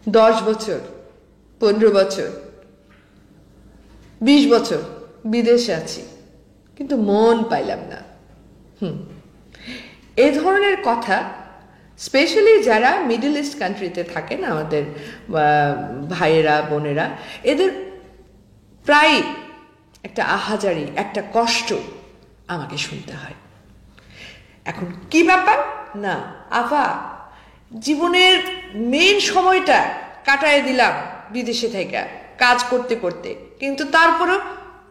10 বছর, 15 বছর, 20 বছর বিদেশে আছি, কিন্তু মন পাইলাম না। এই ধরনের কথা স্পেশালি যারা মিডল ইস্ট কান্ট্রিতে থাকেন, আমাদের ভাইয়েরা বোনেরা, এদের প্রায় একটা আহাজারি, একটা কষ্ট আমাকে শুনতে হয়। এখন কি ব্যাপার না আফা, জীবনের মেইন সময়টা কাটায় দিলাম বিদেশে থেকে কাজ করতে করতে, কিন্তু তারপরেও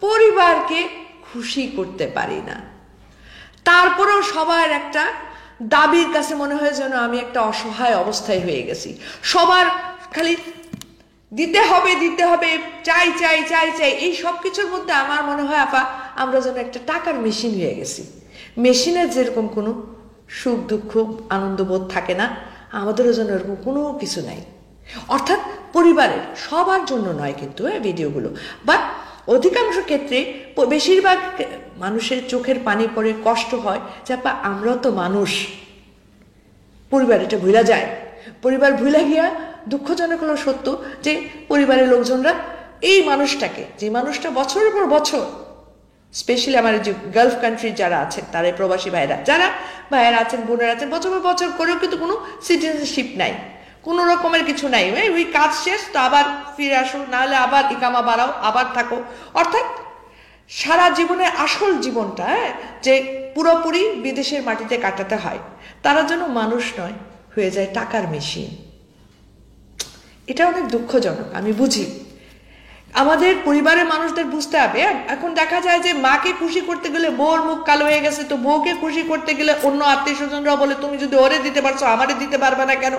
পরিবারকে খুশি করতে পারি না। তারপরেও সবার একটা দাবির কাছে মনে হয় যেন আমি একটা অসহায় অবস্থায় হয়ে গেছি। সবার খালি দিতে হবে দিতে হবে, চাই চাই চাই চাই, এই সব কিছুর মধ্যে আমার মনে হয় আপা আমরা যেন একটা টাকার মেশিন হয়ে গেছি। মেশিনের যেরকম কোনো সুখ দুঃখ আনন্দবোধ থাকে না, আমাদেরও যেন এরকম কোনো কিছু নাই। অর্থাৎ পরিবারের সবার জন্য নয় কিন্তু ভিডিওগুলো, বাট অধিকাংশ ক্ষেত্রে বেশিরভাগ মানুষের চোখের পানি পড়ে, কষ্ট হয় যে আপা আমরাও তো মানুষ। পরিবার এটা ভুলা যায়, পরিবার ভুলা গিয়া দুঃখজনক হলো সত্য যে পরিবারের লোকজনরা এই মানুষটাকে, যে মানুষটা বছরের পর বছর, স্পেশালি আমার যে গালফ কান্ট্রি যারা আছেন, তারা প্রবাসী ভাইরা, যারা ভাইয়েরা আছেন, বোনেরা আছেন, বছর পর বছর করেও কিন্তু কোনো সিটিজেনশিপ নাই, কোনো রকমের কিছু নাই। ওই কাজ শেষ তো আবার ফিরে আসো, নাহলে আবার ইকামা বাড়াও, আবার থাকো। অর্থাৎ সারা জীবনের আসল জীবনটা যে পুরোপুরি বিদেশের মাটিতে কাটাতে হয়, তারা যেন মানুষ নয়, হয়ে যায় টাকার মেশিন। এটা অনেক দুঃখজনক, আমি বুঝি। আমাদের পরিবারের মানুষদের বুঝতে হবে। এখন দেখা যায় যে মাকে খুশি করতে গেলে বউর মুখ কালো হয়ে গেছে, তো বউকে খুশি করতে গেলে অন্য আত্মীয় স্বজনরা বলে তুমি যদি ওরে দিতে পারছো আমারে দিতে পারবে না কেন।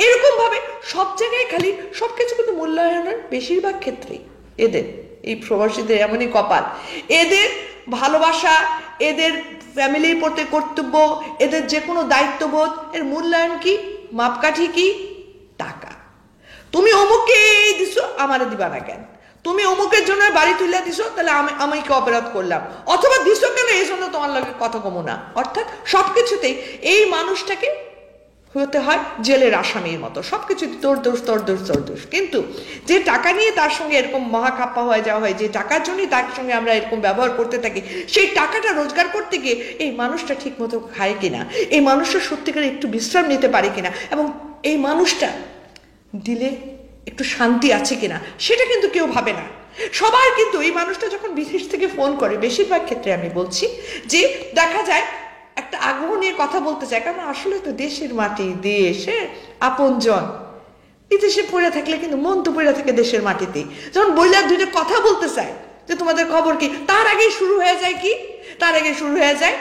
এরকম ভাবে সব জায়গায় খালি সবকিছু কিন্তু মূল্যায়নের বেশিরভাগ ক্ষেত্রেই এদের, এই প্রবাসীদের এমনই কপাল। এদের ভালোবাসা, এদের ফ্যামিলির প্রতি কর্তব্য, এদের যে কোনো দায়িত্ববোধ, এর মূল্যায়ন কি, মাপকাঠি কি? টাকা। তুমি অমুককে দিছো, আমারে দিবা না কেন? তুমি অমুকের জন্য বাড়ি তুলে দিছো, তাহলে আমি কি অপরাধ করলাম? অথবা দিছো কেন, এই জন্য তোমার লগে কথা কমো না। অর্থাৎ সবকিছুতেই এই মানুষটাকে হতে হয় জেলের আসামির মতো, সবকিছু তোর দোষ তোর দোষ তোর দোষ। কিন্তু যে টাকা নিয়ে তার সঙ্গে এরকম মহাখাপ্পা হয়ে যাওয়া হয়, যে টাকার জন্যই তার সঙ্গে আমরা এরকম ব্যবহার করতে থাকি, সেই টাকাটা রোজগার করতে গিয়ে এই মানুষটা ঠিক মতো খায় কিনা, এই মানুষটা সত্যিকারে একটু বিশ্রাম নিতে পারে কিনা, এবং এই মানুষটা দিলে একটু শান্তি আছে কিনা, সেটা কিন্তু কেউ ভাবে না। সবাই কিন্তু এই মানুষটা যখন বিদেশ থেকে ফোন করে, বেশিরভাগ ক্ষেত্রে আমি বলছি যে দেখা যায় একটা আগ্রহ নিয়ে কথা বলতে চায়, কারণ আসলে তো দেশের মাটি, দেশে আপনজন। বিদেশে পড়ে থাকলে কিন্তু মন তো পড়ে থাকে দেশের মাটিতেই। যখন বইলা দুইটা কথা বলতে চায় যে তোমাদের খবর কি, তার আগেই শুরু হয়ে যায় কি, তার আগে শুরু হয়ে যায়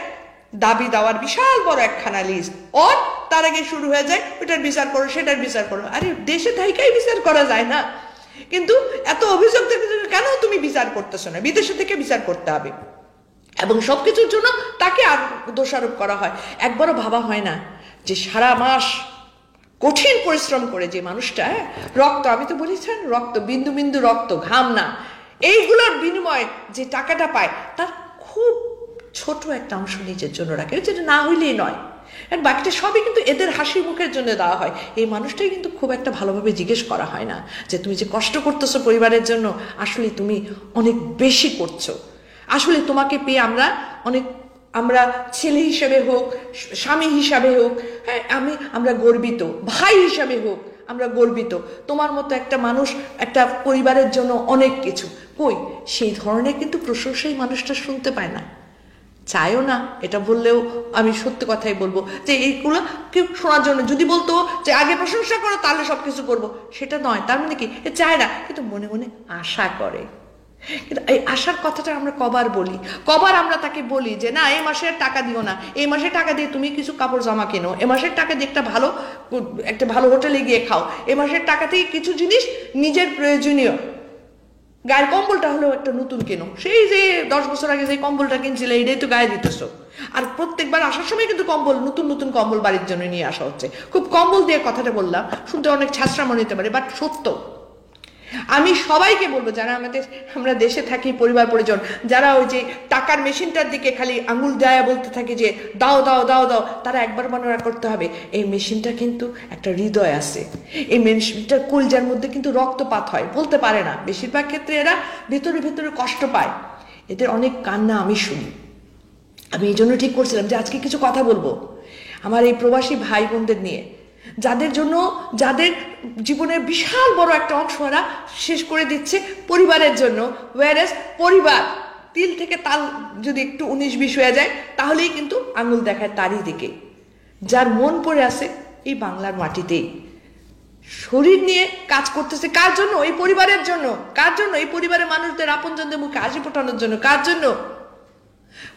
দাবি দেওয়ার বিশাল বড় একখানা লিস্ট। ওর তার আগে শুরু হয়ে যায় ওইটার বিচার করো, সেটার বিচার করো। আরে দেশে থাইকাই বিচার করা যায় না, কিন্তু এত অভিযোগ থেকে কেন তুমি বিচার করতেছো না? বিদেশে থেকে বিচার করতে হবে, এবং সবকিছুর জন্য তাকে আর দোষারোপ করা হয়। একবারও ভাবা হয় না যে সারা মাস কঠিন পরিশ্রম করে যে মানুষটা রক্ত, আমি তো বলেছেন রক্ত, বিন্দু বিন্দু রক্ত, ঘাম না, এইগুলোর বিনিময়ে যে টাকাটা পায়, তার খুব ছোট একটা অংশ নিজের জন্য রাখে, যেটা না হইলেই নয়। আর বাকিটা সবই কিন্তু এদের হাসি মুখের জন্য দেওয়া হয়। এই মানুষটাই কিন্তু খুব একটা ভালোভাবে জিজ্ঞেস করা হয় না যে তুমি যে কষ্ট করতেছো পরিবারের জন্য, আসলে তুমি অনেক বেশি করছো। আসলে তোমাকে পেয়ে আমরা ছেলে হিসেবে হোক, স্বামী হিসাবে হোক, হ্যাঁ আমরা গর্বিত, ভাই হিসাবে হোক আমরা গর্বিত। তোমার মতো একটা মানুষ একটা পরিবারের জন্য অনেক কিছু। কই, সেই ধরনের কিন্তু প্রশংসাই মানুষটা শুনতে পায় না, চায়ও না। এটা বললেও আমি সত্যি কথাই বলবো যে এইগুলো কেউ শোনার জন্য, যদি বলতো যে আগে প্রশংসা করো তাহলে সবকিছু করবো, সেটা নয়। তার মানে কি, এ চায় না, কিন্তু মনে মনে আশা করে। কিন্তু এই আশার কথাটা আমরা কবার বলি, কবার আমরা তাকে বলি যে না এই মাসে টাকা দিও না, এই মাসে টাকা দিয়ে তুমি কিছু কাপড় জামা কেনো, এ মাসের টাকা দিয়ে একটা ভালো হোটেলে গিয়ে খাও, এ মাসের টাকা থেকে কিছু জিনিস নিজের প্রয়োজনীয়, গায়ের কম্বলটা হলেও একটা নতুন কেনো, সেই যে 10 বছর আগে যে কম্বলটা কিনছিলে এটাই তো গায়ে দিতেছো। আর প্রত্যেকবার আসার সময় কিন্তু কম্বল, নতুন নতুন কম্বল বাড়ির জন্য নিয়ে আসা হচ্ছে। খুব কম্বল দিয়ে কথাটা বললাম, শুনতে অনেক ছ্যাঁচড়া মনে হতে পারে, বাট সত্য। আমি সবাইকে বলবো, যারা আমরা দেশে থাকি, পরিবার পরিজন, যারা ওই যে টাকার মেশিনটার দিকে খালি আঙুল দেয়া বলতে থাকে যে দাও দাও দাও দাও, তারা একবার মনে করতে হবে এই মেশিনটা কিন্তু একটা হৃদয় আছে, এই মেশিনটার কলজার মধ্যে কিন্তু রক্তপাত হয়, বলতে পারে না, বেশিরভাগ ক্ষেত্রে এরা ভেতরে ভেতরে কষ্ট পায়, এদের অনেক কান্না আমি শুনি। আমি এই জন্য ঠিক করছিলাম যে আজকে কিছু কথা বলবো আমার এই প্রবাসী ভাই বোনদের নিয়ে, যাদের জন্য, যাদের জীবনের বিশাল বড় একটা অংশ ওরা শেষ করে দিচ্ছে পরিবারের জন্য। ওয়ারেস পরিবার তিল থেকে তাল যদি একটু 19-20 হয়ে যায় তাহলেই কিন্তু আঙুল দেখায় তারই দিকে। যার মন পড়ে আছে এই বাংলার মাটিতেই, শরীর নিয়ে কাজ করতেছে কার জন্য? এই পরিবারের জন্য। কার জন্য? এই পরিবারের মানুষদের, আপনজনদের মুখে হাসি ফোটানোর জন্য। কার জন্য?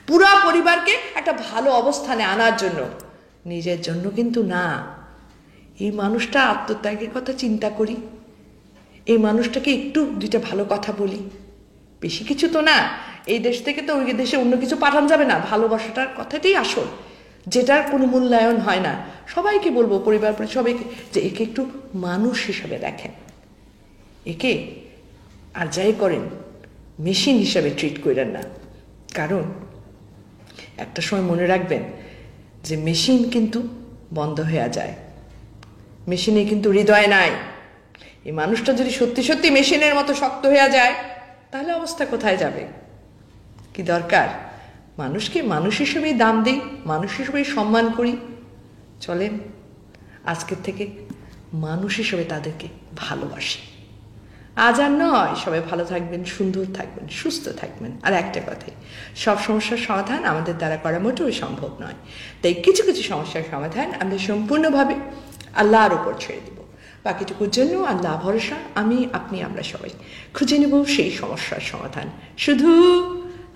পুরা পরিবারকে একটা ভালো অবস্থানে আনার জন্য, নিজের জন্য কিন্তু না। এই মানুষটা আত্মত্যাগের কথা চিন্তা করি, এই মানুষটাকে একটু দুইটা ভালো কথা বলি, বেশি কিছু তো না। এই দেশ থেকে তো ওই দেশে অন্য কিছু পাঠানো যাবে না, ভালোবাসাটার কথাটাই আসল, যেটার কোনো মূল্যায়ন হয় না। সবাইকে বলবো, পরিবার সবাইকে, যে একে একটু মানুষ হিসাবে দেখেন, একে আর যাই করেন মেশিন হিসাবে ট্রিট করেন না। কারণ একটা সময় মনে রাখবেন যে মেশিন কিন্তু বন্ধ হয়ে যায়, মেশিনে কিন্তু হৃদয় নাই। এই মানুষটা যদি সত্যি সত্যি মেশিনের মতো শক্ত হয়ে যায় তাহলে অবস্থা কোথায় যাবে? কি দরকার? মানুষকে মানুষ হিসেবেই দাম দিই, মানুষ হিসেবেই সম্মান করি। চলেন আজকের থেকে মানুষ হিসেবে তাদেরকে ভালোবাসি। আজ আর নয়, সবাই ভালো থাকবেন, সুন্দর থাকবেন, সুস্থ থাকবেন। আর একটা কথাই, সব সমস্যার সমাধান আমাদের দ্বারা করা মোটেও সম্ভব নয়। তাই কিছু কিছু সমস্যার সমাধান আমরা সম্পূর্ণভাবে আল্লাহর উপর ছেড়ে দিব। বাকিটুকুর জন্য আল্লাহ ভরসা, আমি, আপনি, আমরা সবাই খুঁজে নেব সেই সমস্যার সমাধান। শুধু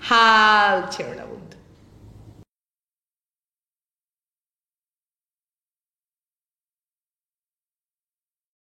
হাল ছেড়ে